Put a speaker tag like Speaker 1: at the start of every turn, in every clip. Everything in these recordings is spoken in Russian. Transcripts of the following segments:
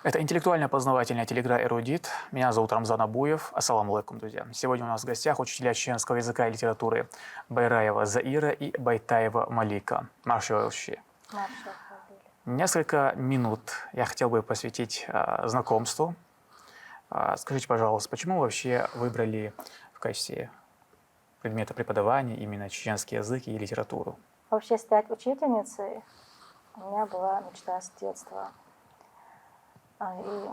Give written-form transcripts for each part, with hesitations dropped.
Speaker 1: Это интеллектуально-познавательная телеигра «Эрудит». Меня зовут Рамзан Абуев. Ассаламу алейкум, друзья. Сегодня у нас в гостях учителя чеченского языка и литературы Байраева Заира и Байтаева Малика. Маршалши. Несколько минут я хотел бы посвятить знакомству. Скажите, пожалуйста, почему вы вообще выбрали в качестве предмета преподавания именно чеченский язык и литературу?
Speaker 2: Вообще стать учительницей у меня была мечта с детства. И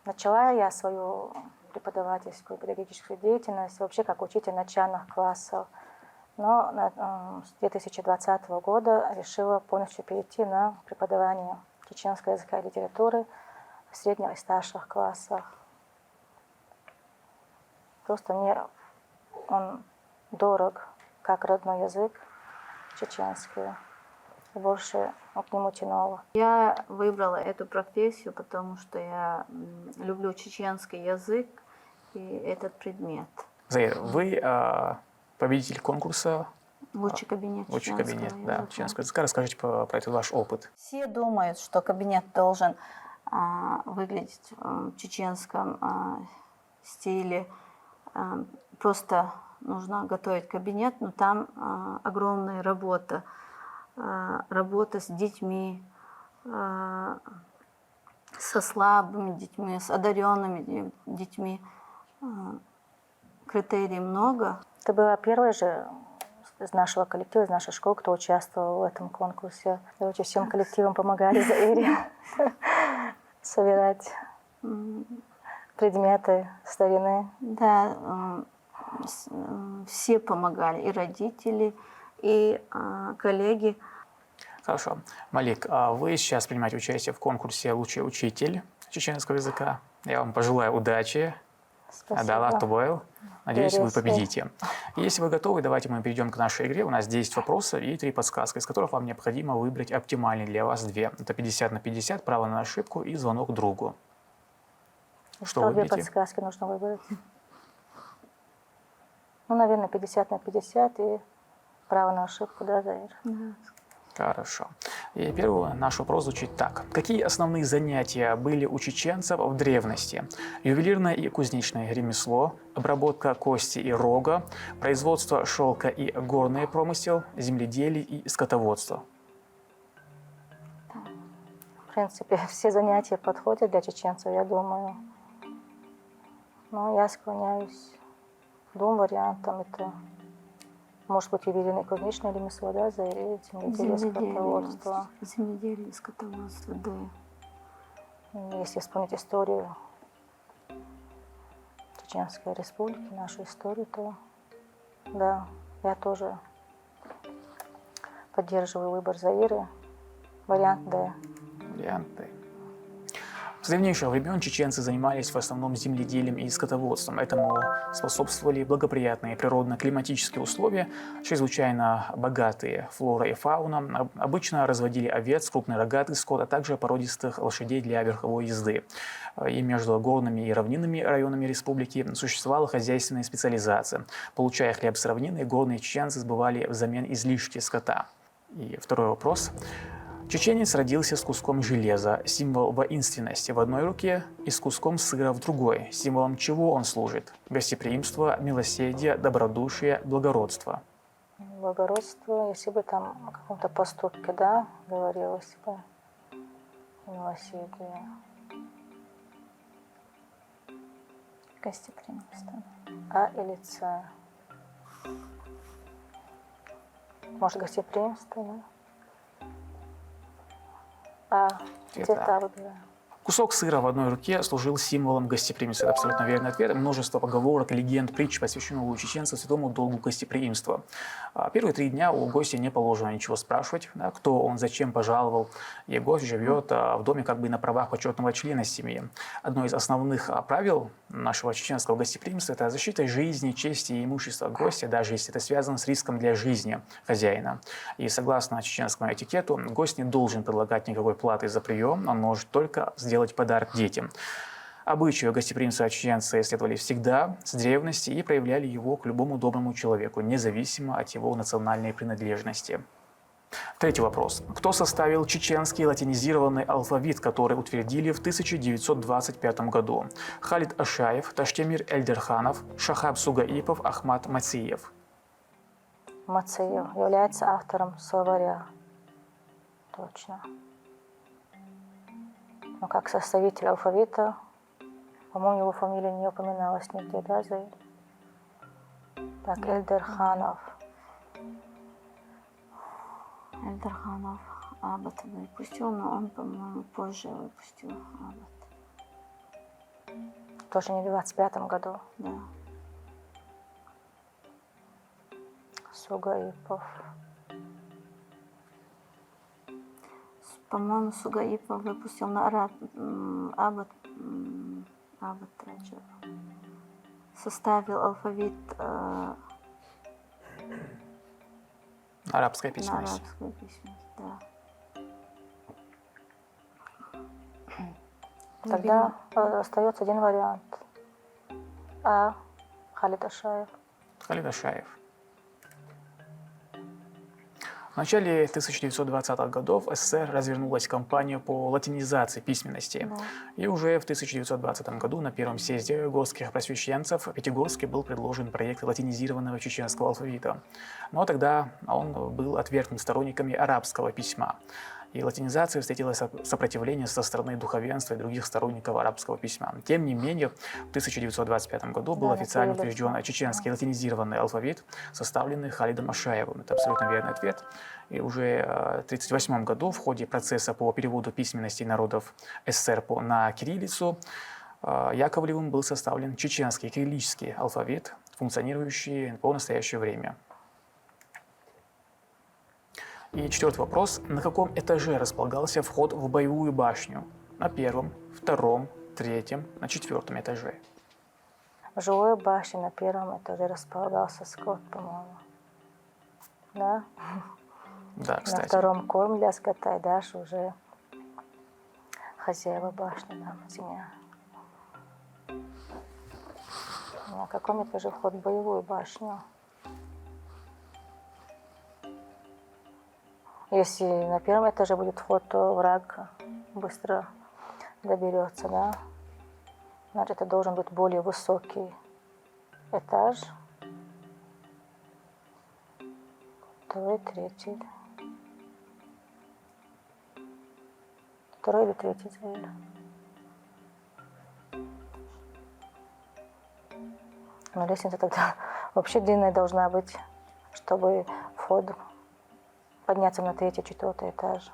Speaker 2: начала я свою преподавательскую педагогическую деятельность вообще как учитель начальных классов. Но с 2020 года решила полностью перейти на преподавание чеченского языка и литературы в средних и старших классах. Просто мне он дорог как родной язык чеченский. И больше к нему тянуло.
Speaker 3: Я выбрала эту профессию, потому что я люблю чеченский язык и этот предмет.
Speaker 1: Заир, вы победитель конкурса
Speaker 3: Лучший кабинет
Speaker 1: чеченского языка. Расскажите про этот ваш опыт.
Speaker 3: Все думают, что кабинет должен выглядеть в чеченском стиле. Просто нужно готовить кабинет, но там огромная работа. Работа с детьми, со слабыми детьми, с одаренными детьми. Критерий много.
Speaker 2: Ты была первой же из нашего коллектива, из нашей школы, кто участвовал в этом конкурсе. Короче, всем коллективам помогали Заире собирать предметы старины.
Speaker 3: Да, все помогали, и родители, и коллеги.
Speaker 1: Хорошо. Малик, вы сейчас принимаете участие в конкурсе «Лучший учитель чеченского языка». Я вам пожелаю удачи.
Speaker 2: Спасибо.
Speaker 1: Надеюсь, вы победите. И если вы готовы, давайте мы перейдем к нашей игре. У нас 10 вопросов и 3 подсказки, из которых вам необходимо выбрать оптимальный для вас 2. Это 50 на 50, право на ошибку и звонок другу.
Speaker 2: Что 2 подсказки нужно выбрать? Ну, наверное, 50 на 50 и право на ошибку, да, Заир?
Speaker 3: Да.
Speaker 1: Хорошо. И первый наш вопрос звучит так. Какие основные занятия были у чеченцев в древности? Ювелирное и кузнечное ремесло, обработка кости и рога, производство шелка и горный промысел, земледелие и скотоводство.
Speaker 2: В принципе, все занятия подходят для чеченцев, я думаю. Но я склоняюсь к 2 вариантам. Это может быть ювелирное и кузнечное ремесло, да, Заир, земледелие, скотоводство.
Speaker 3: Земледелие, скотоводство, да.
Speaker 2: Если вспомнить историю Чеченской Республики, нашу историю, то да, я тоже поддерживаю выбор Заиры. Вариант Д.
Speaker 1: Вариант Д. С древнейших времен чеченцы занимались в основном земледелием и скотоводством. Этому способствовали благоприятные природно-климатические условия, чрезвычайно богатые флора и фауна. Обычно разводили овец, крупный рогатый скот, а также породистых лошадей для верховой езды. И между горными и равнинными районами республики существовала хозяйственная специализация. Получая хлеб с равнины, горные чеченцы сбывали взамен излишки скота. И второй вопрос. Чеченец родился с куском железа, символ воинственности в одной руке, и с куском сыра в другой, символом чего он служит? Гостеприимство, милосердие, добродушие, благородство.
Speaker 2: Благородство, если бы там о каком-то поступке, да, говорилось бы. Милосердие.
Speaker 3: Гостеприимство.
Speaker 2: А или Ц? Может, гостеприимство, да? Цвета выбираем.
Speaker 1: Кусок сыра в одной руке служил символом гостеприимства. Это абсолютно верный ответ. Множество поговорок, легенд, притч посвящено у чеченцев святому долгу гостеприимства. Первые 3 дня у гостя не положено ничего спрашивать, да, кто он, зачем пожаловал. И гость живет в доме как бы на правах почетного члена семьи. Одно из основных правил нашего чеченского гостеприимства – это защита жизни, чести и имущества гостя, даже если это связано с риском для жизни хозяина. И согласно чеченскому этикету, гость не должен предлагать никакой платы за прием, он может только сделать подарок детям. Обычаю гостеприимства чеченцы следовали всегда, с древности, и проявляли его к любому доброму человеку, независимо от его национальной принадлежности. Третий вопрос. Кто составил чеченский латинизированный алфавит, который утвердили в 1925 году? Халид Ашаев, Таштемир Эльдерханов, Шахаб Сугаипов, Ахмат Мациев.
Speaker 2: Мациев является автором словаря. Точно. Но как составитель алфавита, по-моему, его фамилия не упоминалась нигде, да, Заид? Так, Эльдерханов.
Speaker 3: Эльдерханов Аббат выпустил, но он, по-моему, позже выпустил Аббат.
Speaker 2: Тоже не в 25-м году.
Speaker 3: Да.
Speaker 2: Сугаипов.
Speaker 3: По-моему, Сугаипов выпустил на Аббат Раджаб. Составил алфавит
Speaker 1: Арабская
Speaker 3: на
Speaker 1: письменность.
Speaker 3: арабскую письменность, да.
Speaker 2: Тогда остается один вариант. А. Халид Ашаев.
Speaker 1: Халид Ашаев. В начале 1920-х годов СССР развернулась кампания по латинизации письменности.
Speaker 3: Да.
Speaker 1: И уже в 1920 году на первом съезде горских просвещенцев в Пятигорске был предложен проект латинизированного чеченского алфавита. Но тогда он был отвергнут сторонниками арабского письма. И латинизация встретила сопротивление со стороны духовенства и других сторонников арабского письма. Тем не менее, в 1925 году был официально утвержден чеченский латинизированный алфавит, составленный Халидом Ашаевым. Это абсолютно верный ответ. И уже в 1938 году в ходе процесса по переводу письменностей народов СССР на кириллицу Яковлевым был составлен чеченский кириллический алфавит, функционирующий по настоящее время. И четвертый вопрос. На каком этаже располагался вход в боевую башню? На первом, втором, третьем, на четвертом этаже.
Speaker 2: В жилой башне на первом этаже располагался скот, по-моему. Да?
Speaker 1: Да, кстати.
Speaker 2: На втором корм для скота, и дальше уже хозяева башни, там, семья. На каком этаже вход в боевую башню? Если на первом этаже будет вход, то враг быстро доберется, да? Значит, это должен быть более высокий этаж. Второй, третий. Второй или третий этаж. Но лестница тогда вообще длинная должна быть, чтобы вход подняться на третий, четвертый этаж.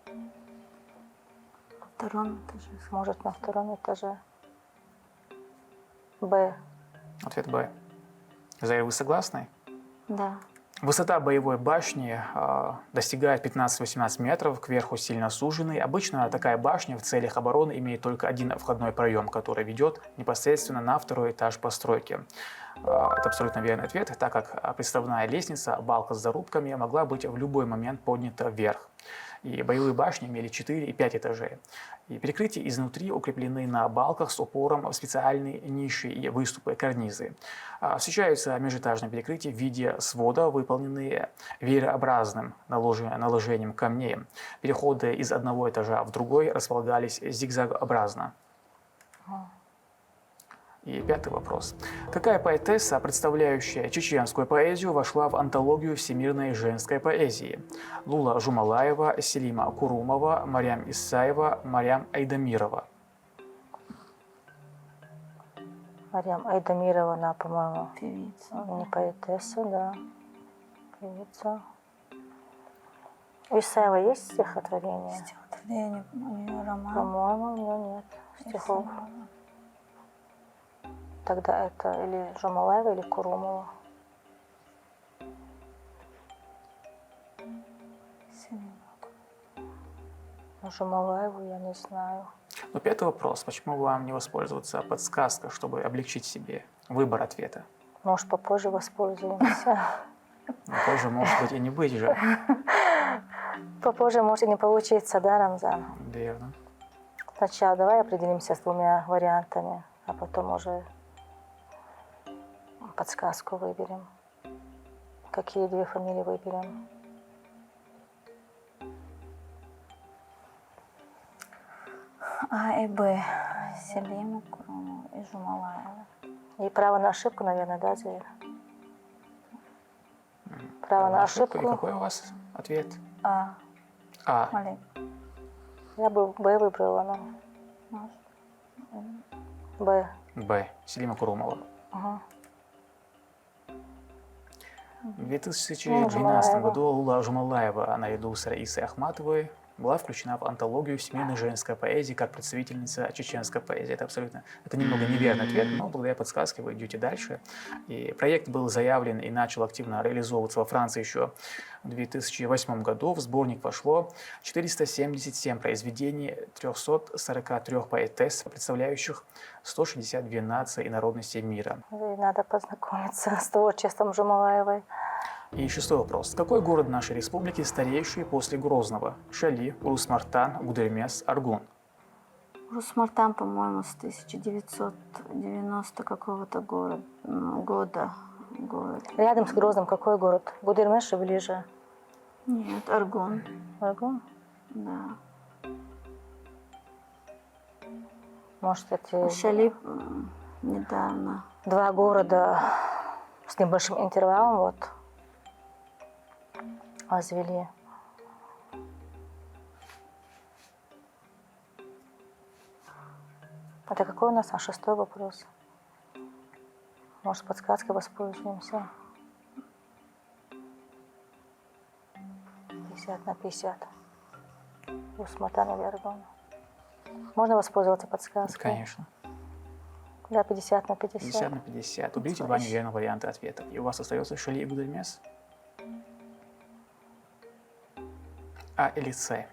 Speaker 3: На втором этаже.
Speaker 2: Может, на втором этаже. Б.
Speaker 1: Ответ Б. Заир, вы согласны?
Speaker 3: Да.
Speaker 1: Высота боевой башни достигает 15-18 метров, кверху сильно суженный. Обычно такая башня в целях обороны имеет только один входной проем, который ведет непосредственно на второй этаж постройки. Это абсолютно верный ответ, так как приставная лестница, балка с зарубками, могла быть в любой момент поднята вверх. И боевые башни имели 4 и 5 этажей. И перекрытия изнутри укреплены на балках с упором в специальные ниши и выступы, карнизы. Встречаются межэтажные перекрытия в виде свода, выполненные веерообразным наложением камней. Переходы из одного этажа в другой располагались зигзагообразно. И пятый вопрос. Какая поэтесса, представляющая чеченскую поэзию, вошла в антологию всемирной женской поэзии? Лула Жумалаева, Селима Курумова, Марьям Исаева, Марьям Айдамирова.
Speaker 2: Марьям Айдамирова, она, по-моему,
Speaker 3: Певица.
Speaker 2: не поэтесса, да. Певица. У Исаева есть стихотворение?
Speaker 3: Стихотворение, у нее роман.
Speaker 2: По-моему, у нее нет стихов. Тогда это или Жумалаева, или Курумова. Жумалаеву я не знаю.
Speaker 1: Но пятый вопрос. Почему вам не воспользоваться подсказкой, чтобы облегчить себе выбор ответа?
Speaker 2: Может, попозже воспользуемся.
Speaker 1: Но позже может быть и не быть же.
Speaker 2: Попозже может и не получиться, да, Рамзан?
Speaker 1: Верно.
Speaker 2: Сначала давай определимся с двумя вариантами, а потом уже подсказку выберем. Какие две фамилии выберем?
Speaker 3: А и Б. Селима, Курумова и Жумалаева.
Speaker 2: И право на ошибку, наверное, да, Заир? Право на
Speaker 1: И
Speaker 2: ошибку.
Speaker 1: какой у вас ответ?
Speaker 2: А,
Speaker 1: А.
Speaker 3: Малик.
Speaker 2: я бы Б выбрала, но
Speaker 3: Может.
Speaker 2: Б.
Speaker 1: Б. Селима Курумова.
Speaker 2: Ага.
Speaker 1: В 2012
Speaker 2: Жумалаева.
Speaker 1: году Алла Жумалаева наряду с Раисой Ахматовой была включена в антологию семейной женской поэзии как представительница чеченской поэзии. Это немного неверный ответ, но благодаря подсказке вы идете дальше. И проект был заявлен и начал активно реализовываться во Франции еще в 2008 году. В сборник вошло 477 произведений 343 поэтесс, представляющих 162 нации и народности мира.
Speaker 2: И надо познакомиться с творчеством Жумалаевой.
Speaker 1: И шестой вопрос. Какой город нашей республики старейший после Грозного? Шали, Урус-Мартан, Гудермес, Аргун.
Speaker 3: Русмартан, по-моему, с 1990 какого-то года. Город.
Speaker 2: Рядом с Грозным какой город? Гудермеш и ближе?
Speaker 3: Нет, Аргун.
Speaker 2: Аргун?
Speaker 3: Да.
Speaker 2: Может, эти
Speaker 3: Шали недавно.
Speaker 2: два города с небольшим интервалом вот возвели. Это какой у нас? А шестой вопрос. Может, подсказкой воспользуемся? 50/50. Урус-Мартан или Аргун. Можно воспользоваться подсказкой?
Speaker 1: Конечно.
Speaker 2: Да, 50/50.
Speaker 1: 50/50. Уберите два неверных варианта ответа. И у вас остается Шали и Гудермес. А или С?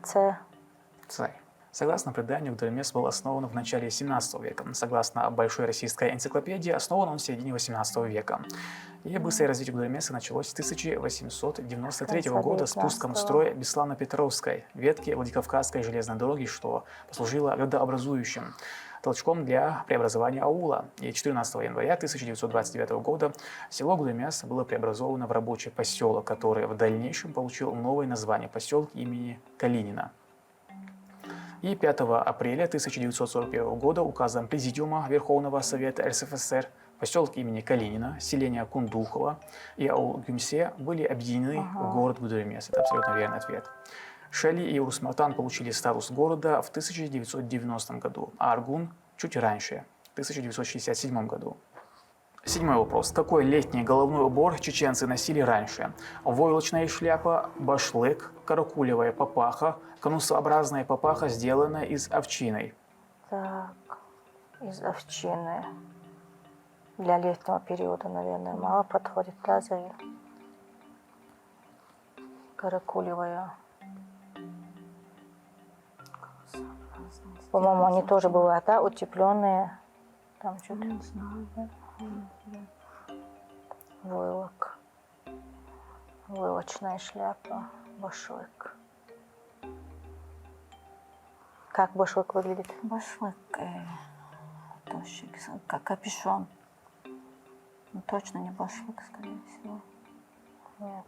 Speaker 2: С.
Speaker 1: С. Согласно преданию, Гудермес был основан в начале 17 века. Согласно Большой российской энциклопедии, основан он в середине 18 века. И быстрое развитие Гудермеса началось с 1893 года с пуском в строй Беслано-Петровской ветки Владикавказской железной дороги, что послужило градообразующим толчком для преобразования аула. И 14 января 1929 года село Гудермес было преобразовано в рабочий поселок, который в дальнейшем получил новое название – поселок имени Калинина. И 5 апреля 1941 года указом Президиума Верховного Совета РСФСР поселок имени Калинина, селение Кундухово и аул Гюмсе были объединены в город Гудермес. Это абсолютно верный ответ. Шали и Урус-Мартан получили статус города в 1990 году, а Аргун чуть раньше, в 1967 году. Седьмой вопрос. Какой летний головной убор чеченцы носили раньше? Войлочная шляпа, башлык, каракулевая папаха, конусообразная папаха, сделанная из овчиной.
Speaker 2: Так, из овчины. Для летнего периода, наверное, мало подходит, да, Заир? Каракулевая. По-моему, они тоже бывают, да, утепленные. Там что-то.
Speaker 3: Не знаю.
Speaker 2: Войлок. Войлочная шляпа. Башлык. Как башлык выглядит?
Speaker 3: Башлык, тощий, как капюшон. Ну, точно не башлык, скорее всего.
Speaker 2: Нет.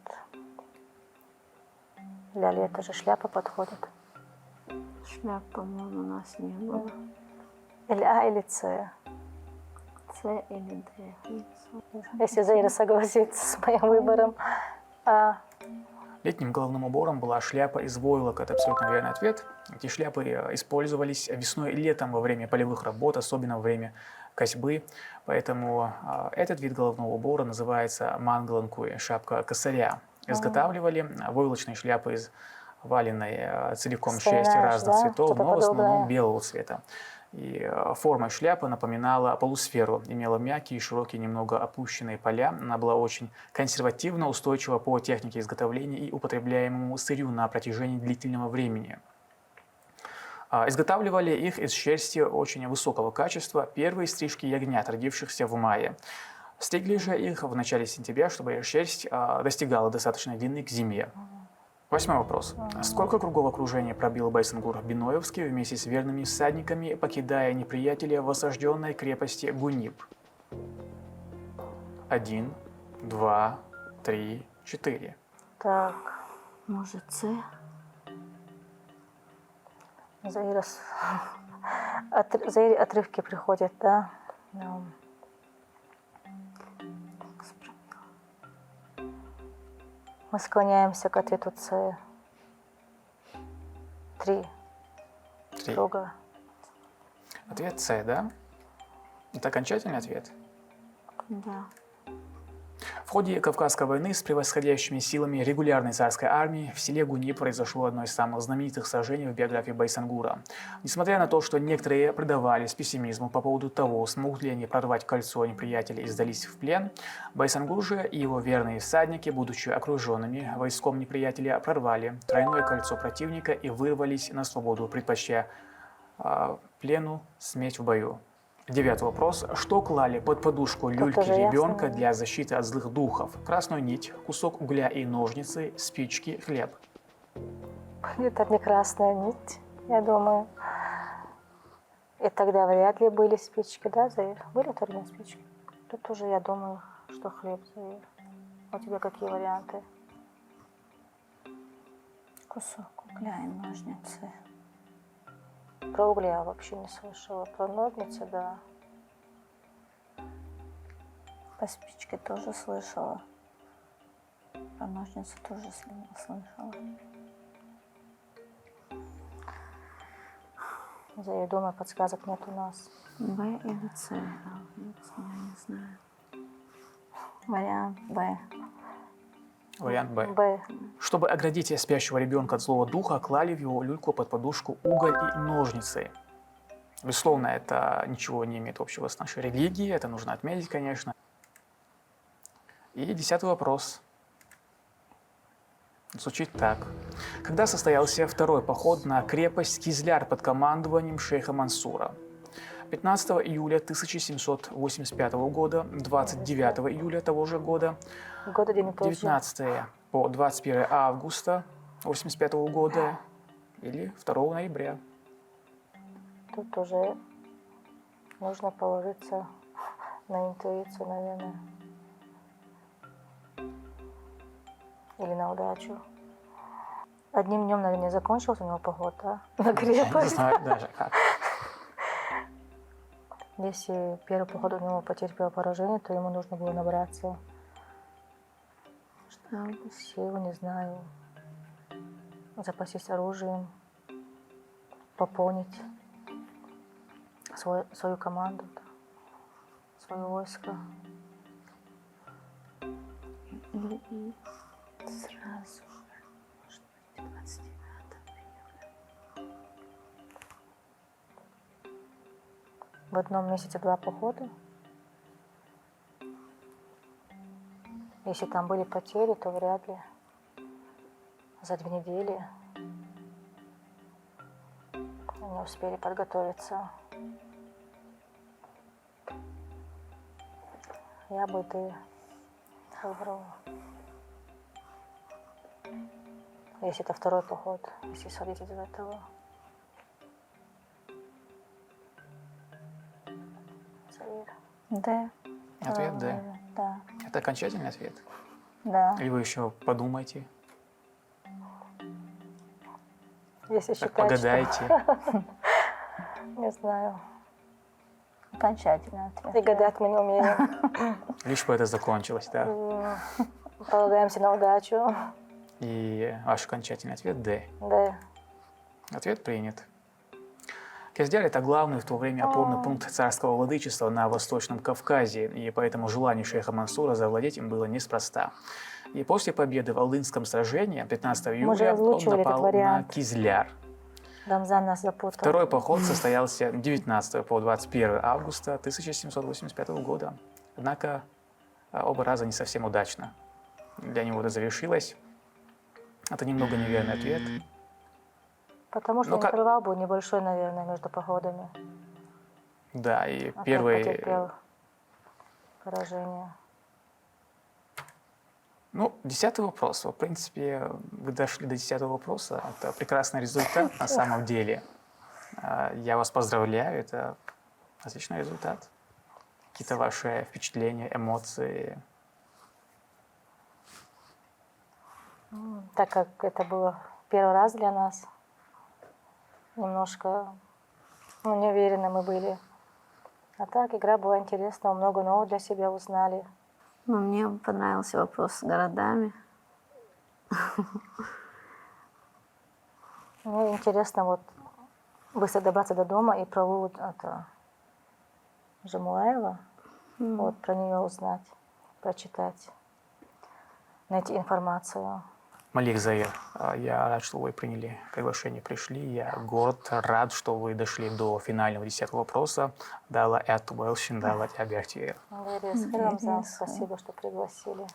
Speaker 2: Для лета же шляпа подходит.
Speaker 3: Шляп, по-моему, у нас не было.
Speaker 2: Или А, или С.
Speaker 3: С или Д.
Speaker 2: Если Заира согласится с моим выбором. А.
Speaker 1: Летним головным убором была шляпа из войлока. Это абсолютно верный ответ. Эти шляпы использовались весной и летом во время полевых работ, особенно во время косьбы. Поэтому этот вид головного убора называется мангаланкуй, шапка косаря. Изготавливали войлочные шляпы из валенной целиком шерсти разных цветов, но в основном белого цвета. И форма шляпы напоминала полусферу, имела мягкие, широкие, немного опущенные поля. Она была очень консервативно устойчива по технике изготовления и употребляемому сырью на протяжении длительного времени. Изготавливали их из шерсти очень высокого качества, первые стрижки ягнят, родившихся в мае. Стригли же их в начале сентября, чтобы шерсть достигала достаточной длины к зиме. Восьмой вопрос. Сколько кругов окружения пробил Байсангур Биноевский вместе с верными всадниками, покидая неприятеля в осажденной крепости Гунип? 1, 2, 3, 4.
Speaker 2: Так.
Speaker 3: Может, С?
Speaker 2: Заир отрывки приходят, да. Ну, мы склоняемся к ответу С. 3
Speaker 1: 3.
Speaker 2: круга.
Speaker 1: Ответ С, да? Это окончательный ответ?
Speaker 3: Да.
Speaker 1: В ходе Кавказской войны с превосходящими силами регулярной царской армии в селе Гуни произошло одно из самых знаменитых сражений в биографии Байсангура. Несмотря на то, что некоторые предавались пессимизму по поводу того, смогут ли они прорвать кольцо неприятеля и сдались в плен, Байсангур же и его верные всадники, будучи окруженными войском неприятеля, прорвали тройное кольцо противника и вырвались на свободу, предпочтя плену смерть в бою. 9 вопрос. Что клали под подушку люльки
Speaker 2: тоже
Speaker 1: ребенка
Speaker 2: ясно.
Speaker 1: для защиты от злых духов? Красную нить, кусок угля и ножницы, спички, хлеб.
Speaker 2: Это не красная нить, я думаю. И тогда вряд ли были спички, да, Заир? Были тогда спички? Тут уже, я думаю, что хлеб, Заир. У тебя какие варианты?
Speaker 3: Кусок угля и ножницы.
Speaker 2: Про угля я вообще не слышала. Про ножницы, да.
Speaker 3: По спичке тоже слышала. Про ножницы тоже слышала.
Speaker 2: Заир, думаю, подсказок нет у нас.
Speaker 3: Б или С? Я не знаю. Вариант Б.
Speaker 1: Вариант Б.
Speaker 2: Б.
Speaker 1: Чтобы оградить спящего ребенка от злого духа, клали в его люльку под подушку уголь и ножницы. Безусловно, это ничего не имеет общего с нашей религией, это нужно отметить, конечно. И 10 вопрос. Звучит так. Когда состоялся второй поход на крепость Кизляр под командованием шейха Мансура? 15 июля 1785 года, 29 июля того же года,
Speaker 2: Год один и тот же.
Speaker 1: 19 по 21 августа 1985 года или 2 ноября.
Speaker 2: Тут уже нужно положиться на интуицию, наверное. Или на удачу. Одним днем, наверное, не закончился у него поход, да? На
Speaker 1: Не
Speaker 2: крепость.
Speaker 1: знаю даже как.
Speaker 2: Если первый поход у него потерпел поражение, то ему нужно было набраться сил, не знаю, запастись оружием, пополнить свою команду, да, свое войско.
Speaker 3: И сразу, может быть, 29 июля.
Speaker 2: В одном месяце 2 похода. Если там были потери, то вряд ли за 2 недели они успели подготовиться. Я бы Д выбрала. Если это второй поход, если исходить из этого. Заир.
Speaker 3: Д.
Speaker 1: Ответ Д.
Speaker 3: Да.
Speaker 1: Это окончательный ответ?
Speaker 3: Да.
Speaker 1: Или вы еще подумайте,
Speaker 2: Если
Speaker 1: так
Speaker 2: считать,
Speaker 1: погадайте?
Speaker 2: что... Не знаю.
Speaker 3: Окончательный ответ.
Speaker 2: И гадать мы не умеем.
Speaker 1: Лишь бы это закончилось, да?
Speaker 2: Полагаемся на удачу.
Speaker 1: И ваш окончательный ответ Д.
Speaker 2: Да.
Speaker 1: Ответ принят. Киздяр – это главный в то время опорный пункт царского владычества на Восточном Кавказе, и поэтому желание шейха Мансура завладеть им было неспроста. И после победы в Алдынском сражении 15
Speaker 2: Мы же
Speaker 1: июля он
Speaker 2: озвучивали этот
Speaker 1: напал на
Speaker 2: вариант.
Speaker 1: Кизляр.
Speaker 2: Рамзан нас запутал.
Speaker 1: Второй поход состоялся 19 по 21 августа 1785 года. Однако оба раза не совсем удачно. Для него это завершилось. Это немного неверный ответ.
Speaker 2: Потому что
Speaker 1: Ну,
Speaker 2: он
Speaker 1: как-
Speaker 2: прервал был небольшой, наверное, между походами.
Speaker 1: Да, и
Speaker 2: Опять
Speaker 1: первый...
Speaker 2: потерпел поражение.
Speaker 1: Ну, 10 вопрос. В принципе, вы дошли до 10 вопроса. Это прекрасный результат на самом деле. Я вас поздравляю, это отличный результат. Какие-то ваши впечатления, эмоции?
Speaker 2: Так как это было первый раз для нас, немножко неуверенно мы были. А так игра была интересная, много нового для себя узнали.
Speaker 3: Но мне понравился вопрос с городами.
Speaker 2: Мне интересно вот быстро добраться до дома и про Лулу это Жамуаева, вот про нее узнать, прочитать, найти информацию.
Speaker 1: Малик Заир, я рад, что вы приняли приглашение, пришли. Я горд, рад, что вы дошли до финального 10-го вопроса. Дала эту Уэлшин, дала Рамзан,
Speaker 2: Спасибо, что пригласили.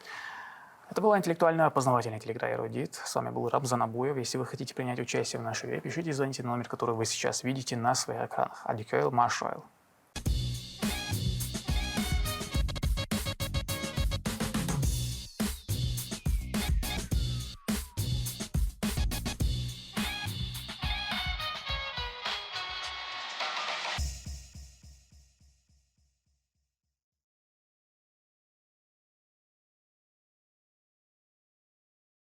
Speaker 1: Это была интеллектуально-познавательная телеигра «Эрудит». С вами был Рамзан Абуев. Если вы хотите принять участие в нашей игре, пишите и звоните на номер, который вы сейчас видите на своих экранах. Адикейл Маршайл.